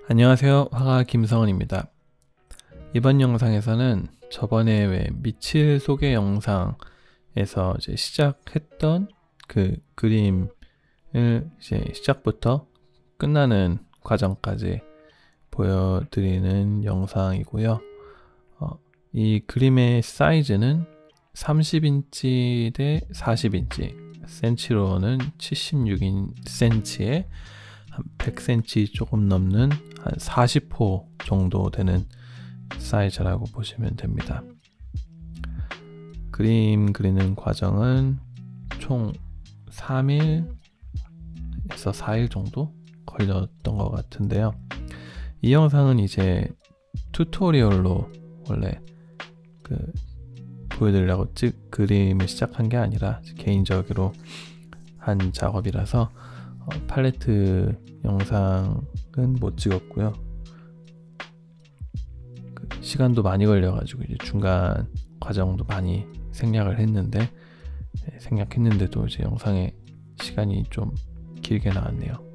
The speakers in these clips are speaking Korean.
안녕하세요. 화가 김성원입니다. 이번 영상에서는 저번에 왜 미칠 소개 영상에서 이제 시작했던 그 그림을 이제 시작부터 끝나는 과정까지 보여드리는 영상이고요. 이 그림의 사이즈는 30인치 대 40인치, 센치로는 76cm에 한 100cm 조금 넘는 한 40호 정도 되는 사이즈라고 보시면 됩니다. 그림 그리는 과정은 총 3일에서 4일 정도 걸렸던 것 같은데요. 이 영상은 이제 튜토리얼로 원래 보여드리려고 그림을 시작한 게 아니라 개인적으로 한 작업이라서 팔레트 영상은 못 찍었고요. 시간도 많이 걸려가지고 이제 중간 과정도 많이 생략했는데도 이제 영상에 시간이 좀 길게 나왔네요.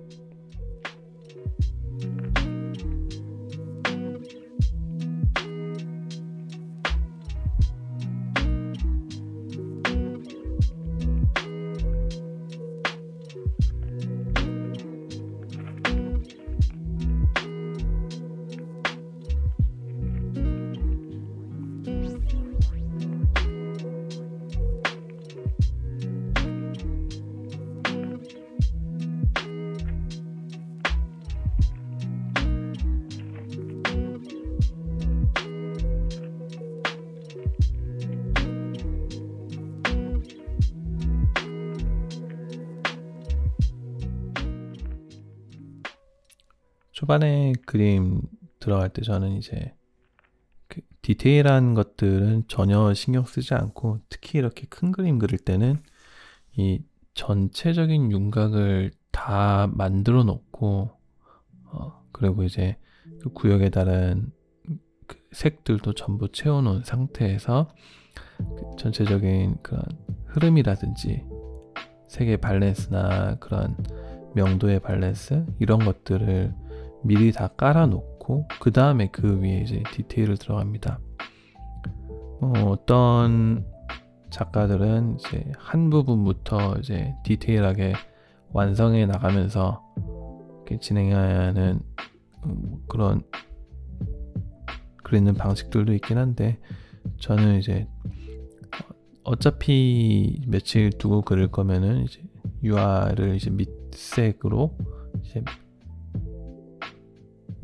초반에 그림 들어갈 때 저는 이제 디테일한 것들은 전혀 신경 쓰지 않고, 특히 이렇게 큰 그림 그릴 때는 이 전체적인 윤곽을 다 만들어 놓고 그리고 이제 그 구역에 따른 색들도 전부 채워 놓은 상태에서 전체적인 그런 흐름이라든지 색의 밸런스나 그런 명도의 밸런스, 이런 것들을 미리 다 깔아 놓고 그 다음에 그 위에 이제 디테일을 들어갑니다. 어떤 작가들은 이제 한 부분부터 이제 디테일하게 완성해 나가면서 이렇게 진행하는 그런 그리는 방식들도 있긴 한데, 저는 이제 어차피 며칠 두고 그릴 거면은 이제 유화를 이제 밑색으로 이제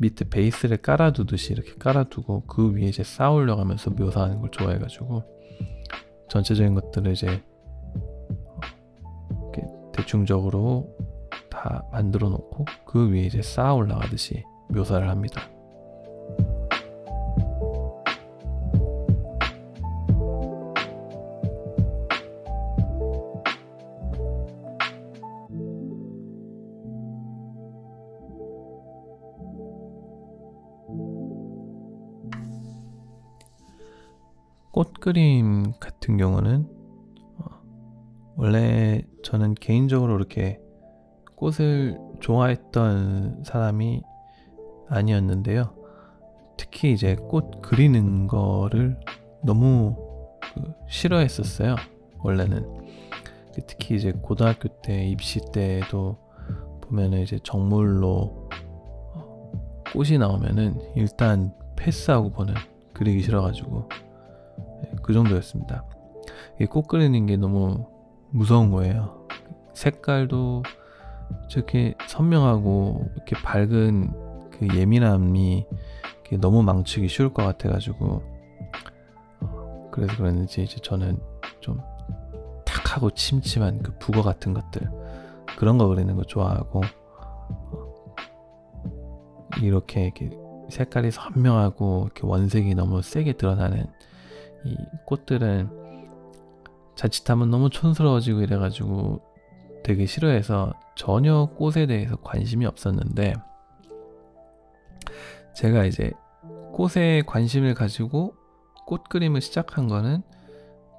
밑에 베이스를 깔아두듯이 이렇게 깔아두고 그 위에 이제 쌓아 올려가면서 묘사하는 걸 좋아해가지고, 전체적인 것들을 이제 이렇게 대충적으로 다 만들어 놓고 그 위에 이제 쌓아 올라가듯이 묘사를 합니다. 꽃 그림 같은 경우는 원래 저는 개인적으로 이렇게 꽃을 좋아했던 사람이 아니었는데요. 특히 이제 꽃 그리는 거를 너무 싫어했었어요. 원래는 특히 이제 고등학교 때 입시 때도 보면은 이제 정물로 꽃이 나오면은 일단 패스하고 보는, 그리기 싫어가지고 그 정도였습니다. 꽃 그리는 게 너무 무서운 거예요. 색깔도 저렇게 선명하고 이렇게 밝은 그 예민함이 너무 망치기 쉬울 것 같아가지고, 그래서 그랬는지 이제 저는 좀 탁하고 침침한 그 북어 같은 것들, 그런 거 그리는 거 좋아하고, 이렇게 색깔이 선명하고 이렇게 원색이 너무 세게 드러나는 이 꽃들은 자칫하면 너무 촌스러워지고 이래가지고 되게 싫어해서 전혀 꽃에 대해서 관심이 없었는데, 제가 이제 꽃에 관심을 가지고 꽃 그림을 시작한 거는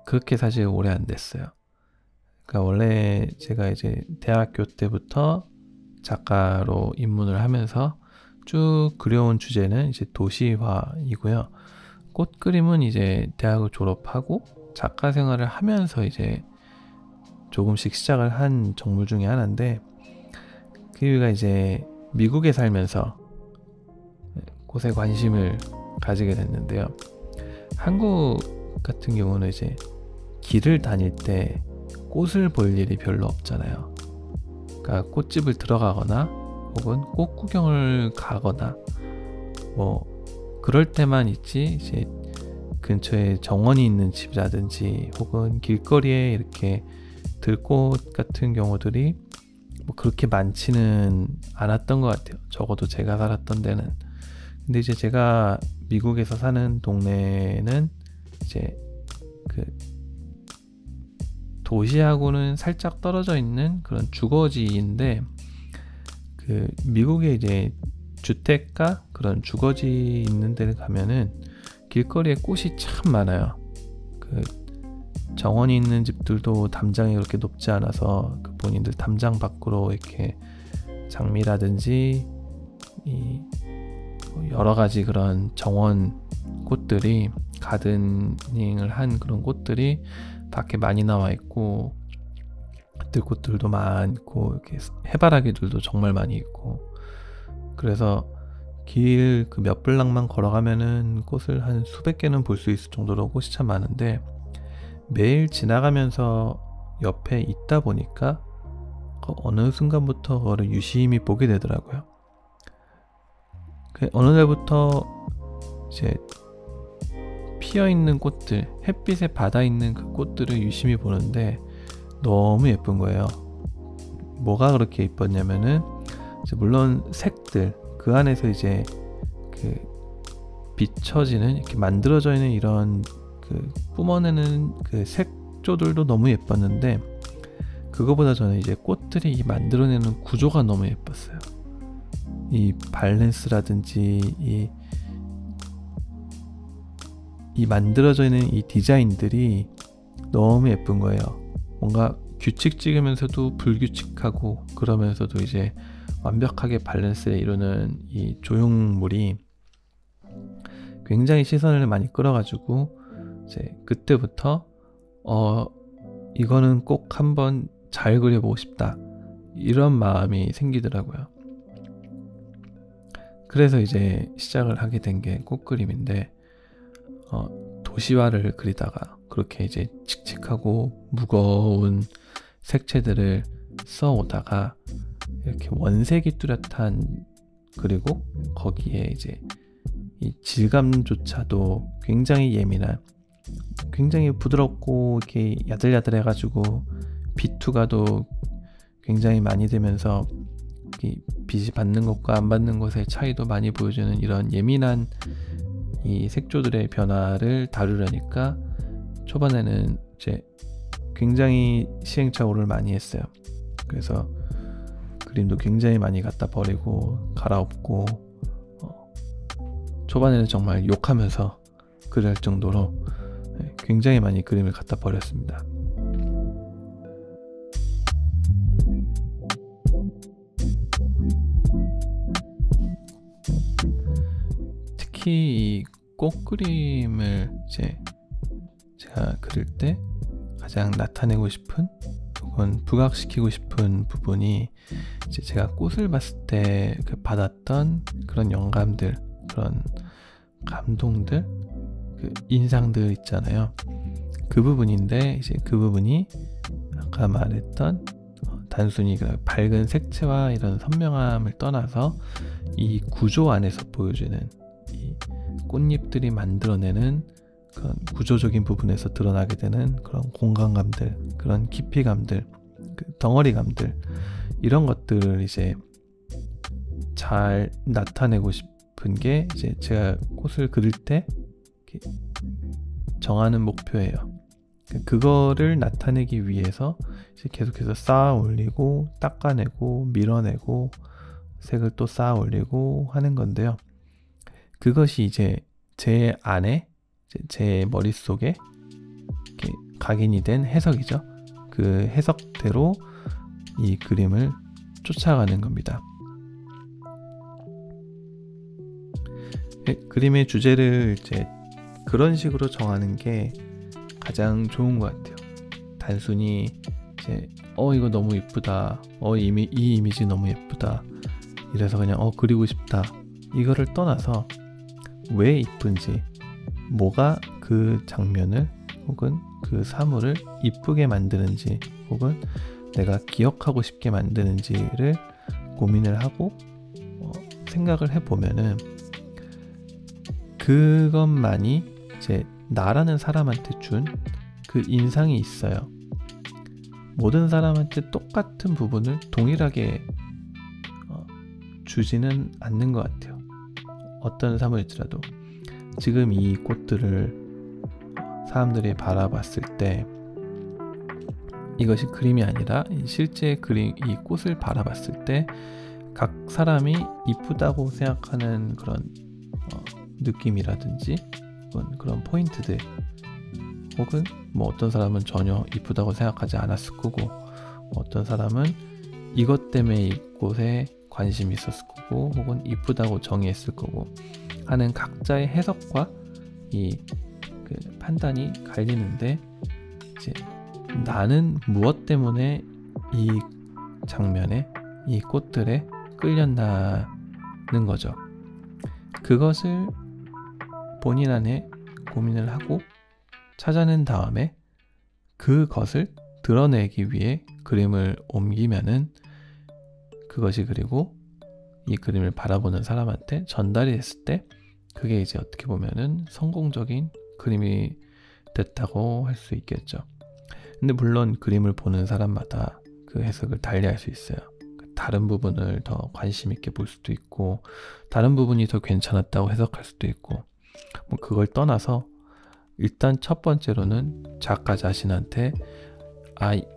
그렇게 사실 오래 안 됐어요. 그러니까 원래 제가 이제 대학교 때부터 작가로 입문을 하면서 쭉 그려온 주제는 이제 도시화이고요. 꽃 그림은 이제 대학을 졸업하고 작가 생활을 하면서 이제 조금씩 시작을 한 작물 중에 하나인데, 그 이유가 이제 미국에 살면서 꽃에 관심을 가지게 됐는데요. 한국 같은 경우는 이제 길을 다닐 때 꽃을 볼 일이 별로 없잖아요. 그러니까 꽃집을 들어가거나 혹은 꽃 구경을 가거나 뭐 그럴 때만 있지, 이제 근처에 정원이 있는 집이라든지 혹은 길거리에 이렇게 들꽃 같은 경우들이 뭐 그렇게 많지는 않았던 것 같아요. 적어도 제가 살았던 데는. 근데 이제 제가 미국에서 사는 동네는 이제 그 도시하고는 살짝 떨어져 있는 그런 주거지인데, 그 미국에 이제 주택가 그런 주거지 있는 데를 가면은 길거리에 꽃이 참 많아요. 그 정원이 있는 집들도 담장이 그렇게 높지 않아서 그 본인들 담장 밖으로 이렇게 장미라든지 이 여러 가지 그런 정원 꽃들이, 가드닝을 한 그런 꽃들이 밖에 많이 나와 있고, 들꽃들도 많고 이렇게 해바라기들도 정말 많이 있고, 그래서 길 그 몇 블락만 걸어가면은 꽃을 한 수백 개는 볼 수 있을 정도로 꽃이 참 많은데, 매일 지나가면서 옆에 있다 보니까 어느 순간부터 그거를 유심히 보게 되더라고요. 어느 날부터 이제 피어있는 꽃들, 햇빛에 받아 있는 그 꽃들을 유심히 보는데 너무 예쁜 거예요. 뭐가 그렇게 예뻤냐면은, 이제 물론 색들, 그 안에서 이제 그 비춰지는, 이렇게 만들어져 있는 이런 그 뿜어내는 그 색조들도 너무 예뻤는데, 그거보다 저는 이제 꽃들이 이 만들어내는 구조가 너무 예뻤어요. 이 밸런스라든지 이 만들어져 있는 이 디자인들이 너무 예쁜 거예요. 뭔가 규칙적이면서도 불규칙하고, 그러면서도 이제 완벽하게 밸런스를 이루는 이 조형물이 굉장히 시선을 많이 끌어가지고, 이제 그때부터 이거는 꼭 한번 잘 그려보고 싶다, 이런 마음이 생기더라고요. 그래서 이제 시작을 하게 된 게 꽃그림인데, 도시화를 그리다가 그렇게 이제 칙칙하고 무거운 색채들을 써오다가 이렇게 원색이 뚜렷한, 그리고 거기에 이제 이 질감조차도 굉장히 예민한, 굉장히 부드럽고 이렇게 야들야들해가지고 빛투가도 굉장히 많이 되면서 이 빛이 받는 것과 안 받는 것의 차이도 많이 보여주는 이런 예민한 이 색조들의 변화를 다루려니까 초반에는 이제 굉장히 시행착오를 많이 했어요. 그래서 그림도 굉장히 많이 갖다 버리고 갈아엎고, 초반에는 정말 욕하면서 그릴 정도로 굉장히 많이 그림을 갖다 버렸습니다. 특히 이 꽃 그림을 이제 제가 그릴 때 가장 나타내고 싶은 혹은 부각시키고 싶은 부분이, 이제 제가 꽃을 봤을 때 그 받았던 그런 영감들, 그런 감동들, 그 인상들 있잖아요. 그 부분인데, 이제 그 부분이 아까 말했던 단순히 그 밝은 색채와 이런 선명함을 떠나서 이 구조 안에서 보여주는 이 꽃잎들이 만들어내는 그런 구조적인 부분에서 드러나게 되는 그런 공간감들, 그런 깊이감들, 그 덩어리감들, 이런 것들을 이제 잘 나타내고 싶은 게 이제 제가 꽃을 그릴 때 정하는 목표예요. 그거를 나타내기 위해서 이제 계속해서 쌓아 올리고 닦아내고 밀어내고 색을 또 쌓아 올리고 하는 건데요. 그것이 이제 제 안에, 제 머릿속에 이렇게 각인이 된 해석이죠. 그 해석대로 이 그림을 쫓아가는 겁니다. 그림의 주제를 이제 그런 식으로 정하는 게 가장 좋은 것 같아요. 단순히 이제 이거 너무 예쁘다, 이 이미지 너무 예쁘다, 이래서 그냥 그리고 싶다, 이거를 떠나서 왜 이쁜지, 뭐가 그 장면을 혹은 그 사물을 이쁘게 만드는지, 혹은 내가 기억하고 싶게 만드는지를 고민을 하고 생각을 해보면은 그것만이 이제 나라는 사람한테 준 그 인상이 있어요. 모든 사람한테 똑같은 부분을 동일하게 주지는 않는 것 같아요. 어떤 사물일지라도 지금 이 꽃들을 사람들이 바라봤을 때 이것이 그림이 아니라 실제 그림, 이 꽃을 바라봤을 때 각 사람이 이쁘다고 생각하는 그런 느낌이라든지 혹은 그런 포인트들, 혹은 뭐 어떤 사람은 전혀 이쁘다고 생각하지 않았을 거고, 어떤 사람은 이것 때문에 이 꽃에 관심이 있었을 거고, 혹은 이쁘다고 정의했을 거고 하는 각자의 해석과 그 판단이 갈리는데, 이제 나는 무엇 때문에 이 장면에, 이 꽃들에 끌렸나는 거죠. 그것을 본인 안에 고민을 하고 찾아낸 다음에 그것을 드러내기 위해 그림을 옮기면은 그것이 그리고 이 그림을 바라보는 사람한테 전달이 됐을 때 그게 이제 어떻게 보면은 성공적인 그림이 됐다고 할 수 있겠죠. 근데 물론 그림을 보는 사람마다 그 해석을 달리할 수 있어요. 다른 부분을 더 관심 있게 볼 수도 있고, 다른 부분이 더 괜찮았다고 해석할 수도 있고, 뭐 그걸 떠나서 일단 첫 번째로는 작가 자신한테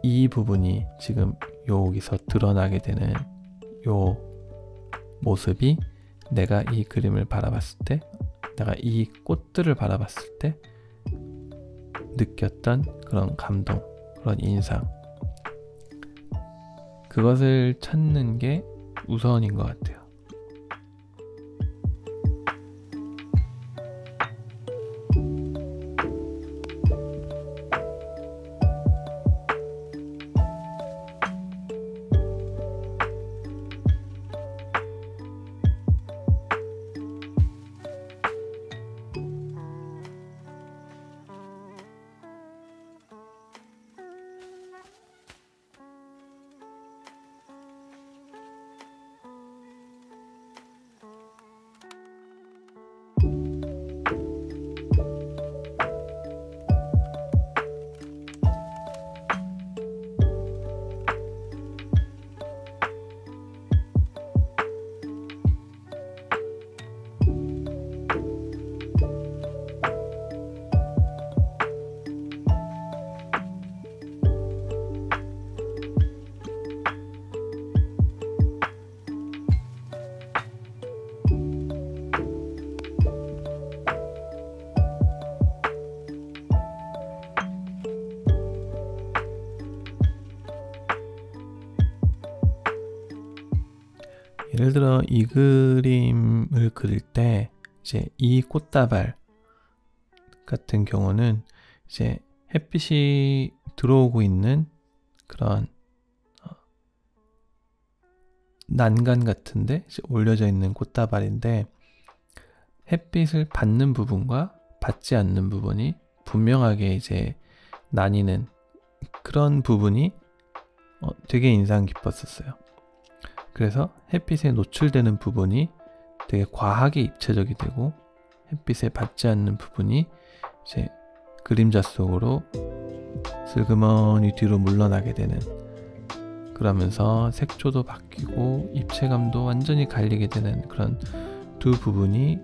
이 부분이 지금 여기서 드러나게 되는 요 모습이 내가 이 그림을 바라봤을 때, 내가 이 꽃들을 바라봤을 때 느꼈던 그런 감동, 그런 인상, 그것을 찾는 게 우선인 것 같아요. 예를 들어 이 그림을 그릴 때 이제 이 꽃다발 같은 경우는 이제 햇빛이 들어오고 있는 그런 난간 같은데 이제 올려져 있는 꽃다발인데, 햇빛을 받는 부분과 받지 않는 부분이 분명하게 이제 나뉘는 그런 부분이 되게 인상 깊었었어요. 그래서 햇빛에 노출되는 부분이 되게 과하게 입체적이 되고, 햇빛에 받지 않는 부분이 이제 그림자 속으로 슬그머니 뒤로 물러나게 되는, 그러면서 색조도 바뀌고 입체감도 완전히 갈리게 되는 그런 두 부분이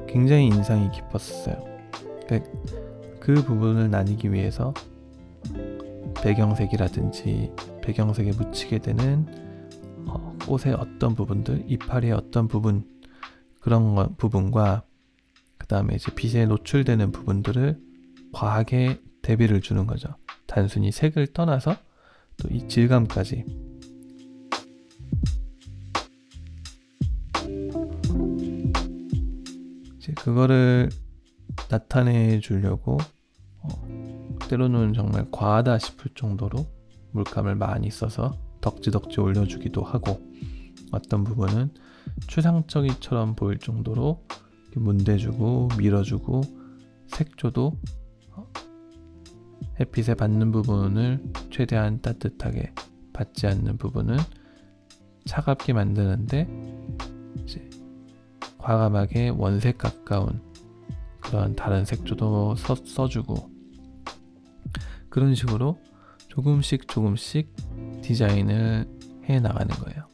굉장히 인상이 깊었어요. 그 부분을 나뉘기 위해서 배경색이라든지 배경색에 묻히게 되는 꽃의 어떤 부분들, 이파리의 어떤 부분, 그런 부분과 그 다음에 이제 빛에 노출되는 부분들을 과하게 대비를 주는 거죠. 단순히 색을 떠나서 또 이 질감까지. 그거를 나타내 주려고 때로는 정말 과하다 싶을 정도로 물감을 많이 써서 덕지덕지 올려주기도 하고, 어떤 부분은 추상적이처럼 보일 정도로 문대주고 밀어주고, 색조도 햇빛에 받는 부분을 최대한 따뜻하게, 받지 않는 부분은 차갑게 만드는데 이제 과감하게 원색 가까운 그런 다른 색조도 써주고, 그런 식으로 조금씩 디자인을 해 나가는 거예요.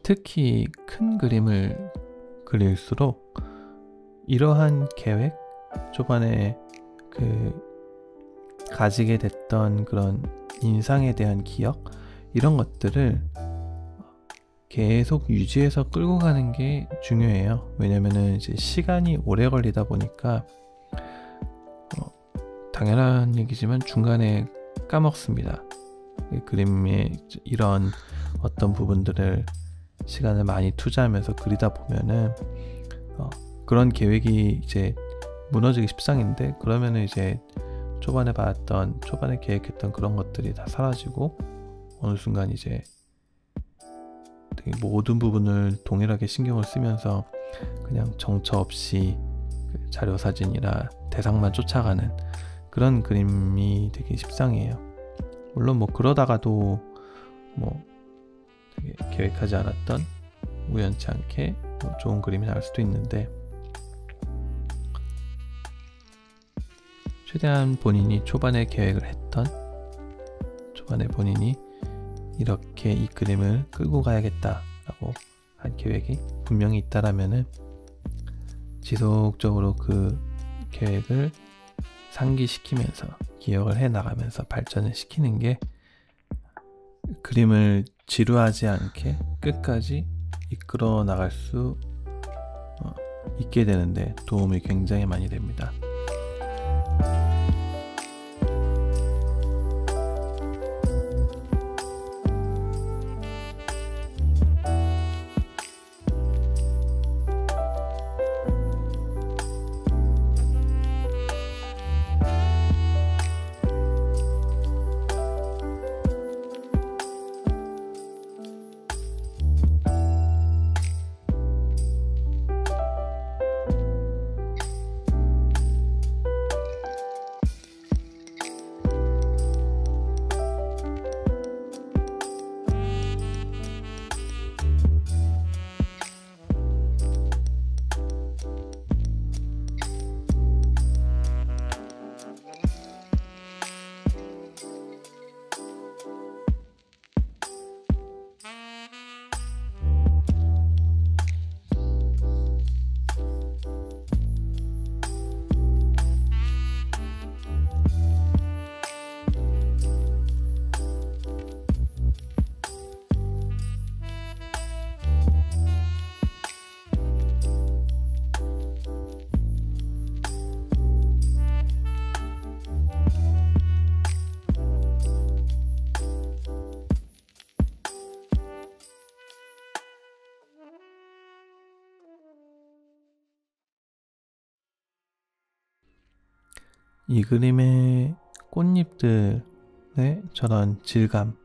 특히 큰 그림을 그릴수록 이러한 계획, 초반에 가지게 됐던 그런 인상에 대한 기억, 이런 것들을 계속 유지해서 끌고 가는 게 중요해요. 왜냐면은 이제 시간이 오래 걸리다 보니까 당연한 얘기지만 중간에 까먹습니다. 그림의 이런 어떤 부분들을 시간을 많이 투자하면서 그리다 보면은 그런 계획이 이제 무너지기 십상인데, 그러면은 이제 초반에 계획했던 그런 것들이 다 사라지고, 어느 순간 이제 되게 모든 부분을 동일하게 신경을 쓰면서 그냥 정처 없이 자료 사진이나 대상만 쫓아가는 그런 그림이 되게 십상이에요. 물론 그러다가도 되게 계획하지 않았던 우연치 않게 좋은 그림이 나올 수도 있는데, 최대한 본인이 초반에 계획을 했던, 초반에 본인이 이렇게 이 그림을 끌고 가야겠다라고 한 계획이 분명히 있다라면은 지속적으로 그 계획을 상기시키면서 기억을 해 나가면서 발전을 시키는 게 그림을 지루하지 않게 끝까지 이끌어 나갈 수 있게 되는데 도움이 굉장히 많이 됩니다. 이 그림의 꽃잎들의 저런 질감,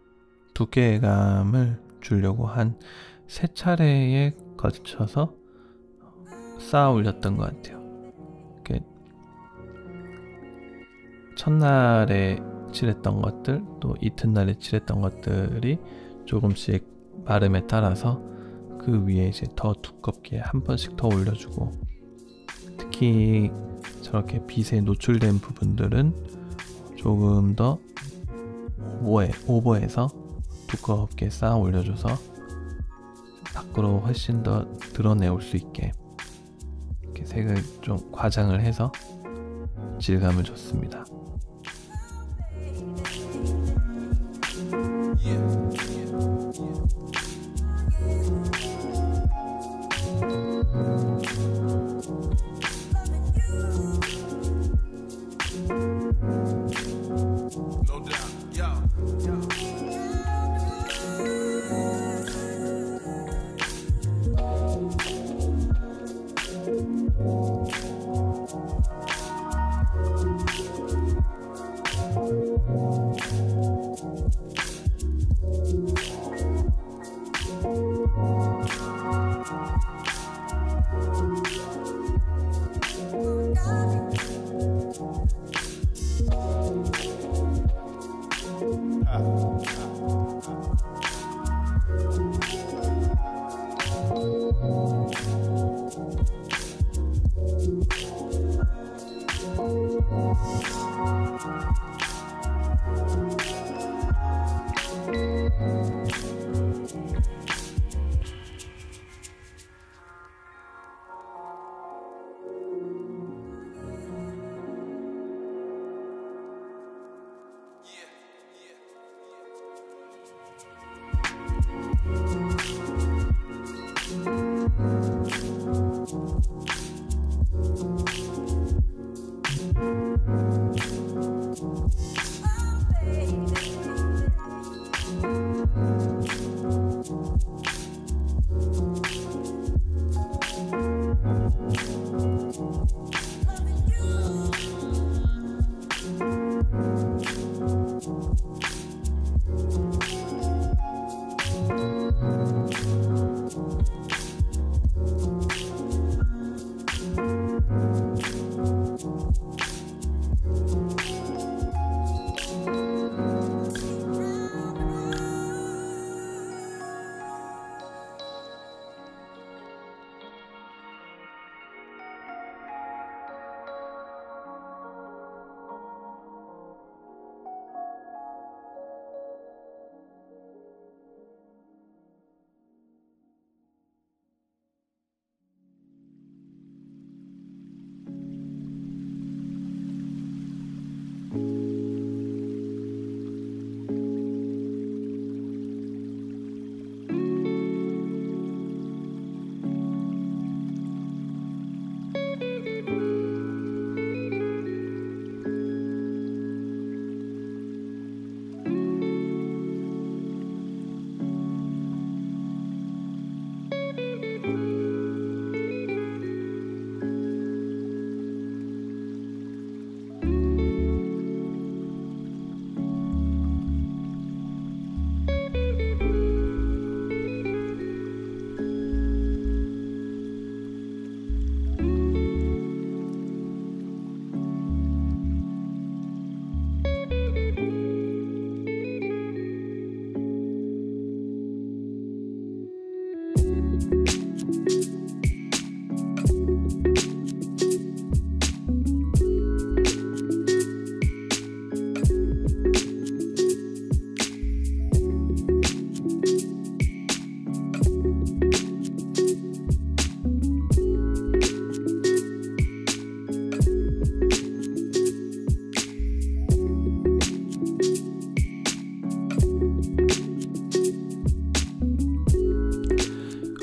두께감을 주려고 한 3차례에 걸쳐서 쌓아 올렸던 것 같아요. 이렇게 첫날에 칠했던 것들, 또 이튿날에 칠했던 것들이 조금씩 마름에 따라서 그 위에 이제 더 두껍게 한 번씩 더 올려주고, 특히 저렇게 빛에 노출된 부분들은 조금 더 오버해서 두껍게 쌓아 올려줘서 밖으로 훨씬 더 드러내올 수 있게 이렇게 색을 좀 과장을 해서 질감을 줬습니다.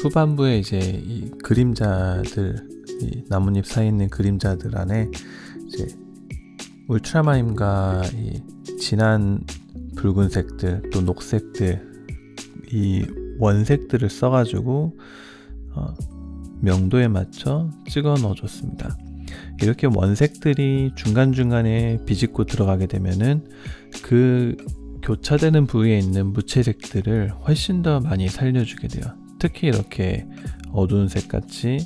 후반부에 이제 이 그림자들, 이 나뭇잎 사이에 있는 그림자들 안에 이제 울트라마린과 이 진한 붉은색들 또 녹색들, 이 원색들을 써가지고 명도에 맞춰 찍어 넣어줬습니다. 이렇게 원색들이 중간중간에 비집고 들어가게 되면은 그 교차되는 부위에 있는 무채색들을 훨씬 더 많이 살려주게 돼요. 특히 이렇게 어두운 색 같이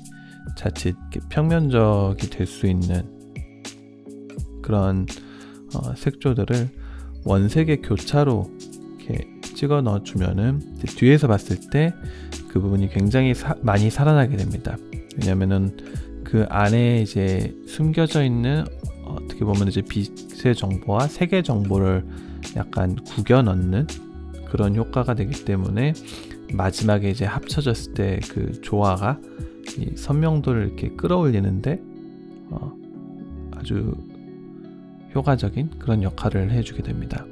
자칫 평면적이 될 수 있는 그런 색조들을 원색의 교차로 이렇게 찍어 넣어주면은 뒤에서 봤을 때 그 부분이 굉장히 많이 살아나게 됩니다. 왜냐면은 그 안에 이제 숨겨져 있는 어떻게 보면 이제 빛의 정보와 색의 정보를 약간 구겨 넣는 그런 효과가 되기 때문에 마지막에 이제 합쳐졌을 때 그 조화가 이 선명도를 이렇게 끌어올리는데 아주 효과적인 그런 역할을 해주게 됩니다.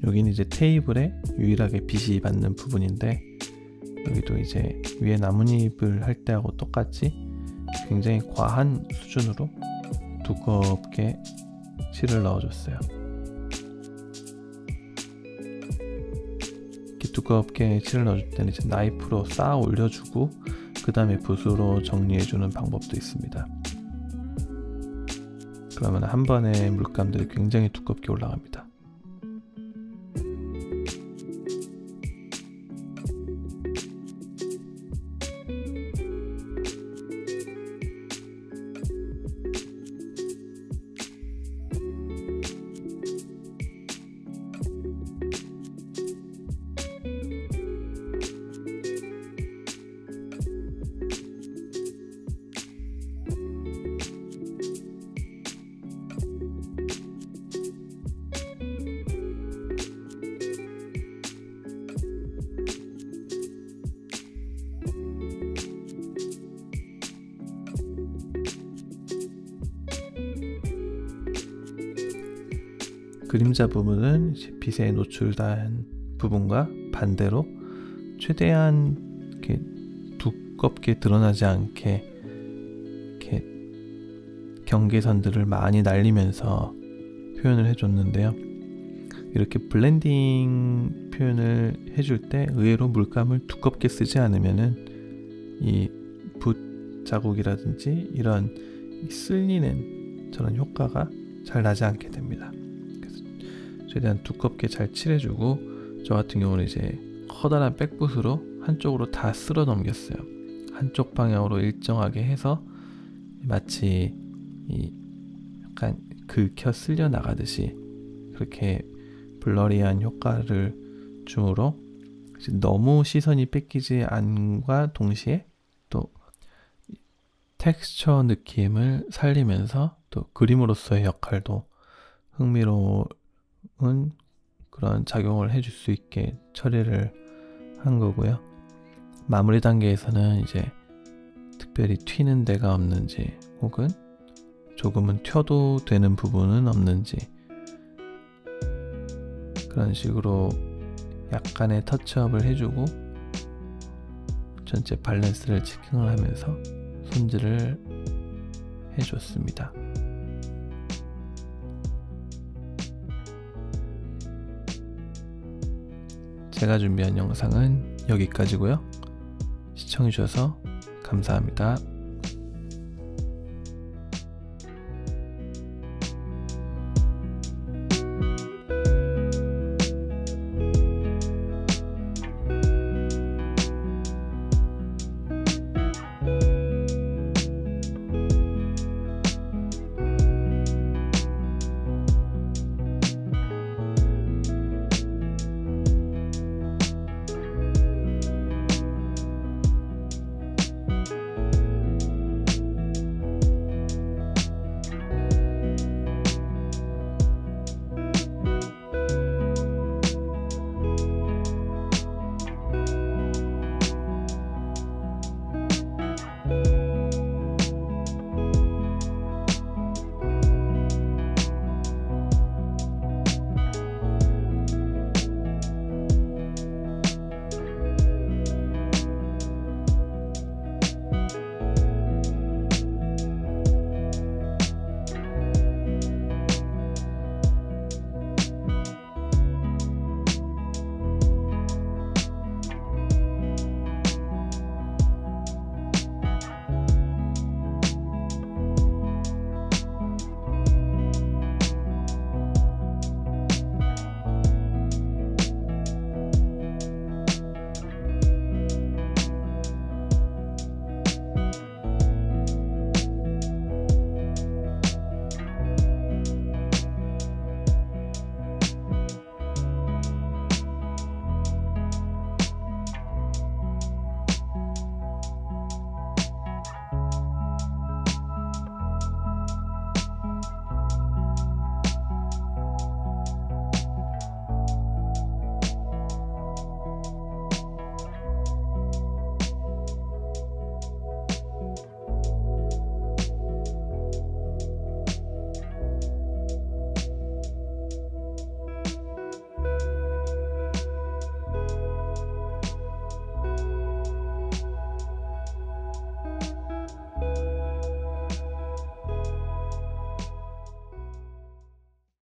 여기는 이제 테이블에 유일하게 빛이 받는 부분인데, 여기도 이제 위에 나뭇잎을 할 때하고 똑같이 굉장히 과한 수준으로 두껍게 칠을 넣어줬어요. 이렇게 두껍게 칠을 넣어줄 때는 이제 나이프로 쌓아 올려주고 그 다음에 붓으로 정리해주는 방법도 있습니다. 그러면 한 번에 물감들이 굉장히 두껍게 올라갑니다. 그림자 부분은 이제 빛에 노출된 부분과 반대로 최대한 이렇게 두껍게 드러나지 않게 이렇게 경계선들을 많이 날리면서 표현을 해줬는데요. 이렇게 블렌딩 표현을 해줄 때 의외로 물감을 두껍게 쓰지 않으면은 이 붓 자국이라든지 이런 쓸리는 저런 효과가 잘 나지 않게 됩니다. 최대한 두껍게 잘 칠해주고, 저 같은 경우는 이제 커다란 백붓으로 한쪽으로 다 쓸어 넘겼어요. 한쪽 방향으로 일정하게 해서 마치 이 약간 긁혀 쓸려 나가듯이 그렇게 블러리한 효과를 주므로 너무 시선이 뺏기지 않음과 동시에 또 텍스처 느낌을 살리면서 또 그림으로서의 역할도 흥미로운 그런 작용을 해줄 수 있게 처리를 한 거고요. 마무리 단계에서는 이제 특별히 튀는 데가 없는지 혹은 조금은 튀어도 되는 부분은 없는지 그런 식으로 약간의 터치업을 해주고 전체 밸런스를 체킹을 하면서 손질을 해줬습니다. 제가 준비한 영상은 여기까지고요. 시청해주셔서 감사합니다.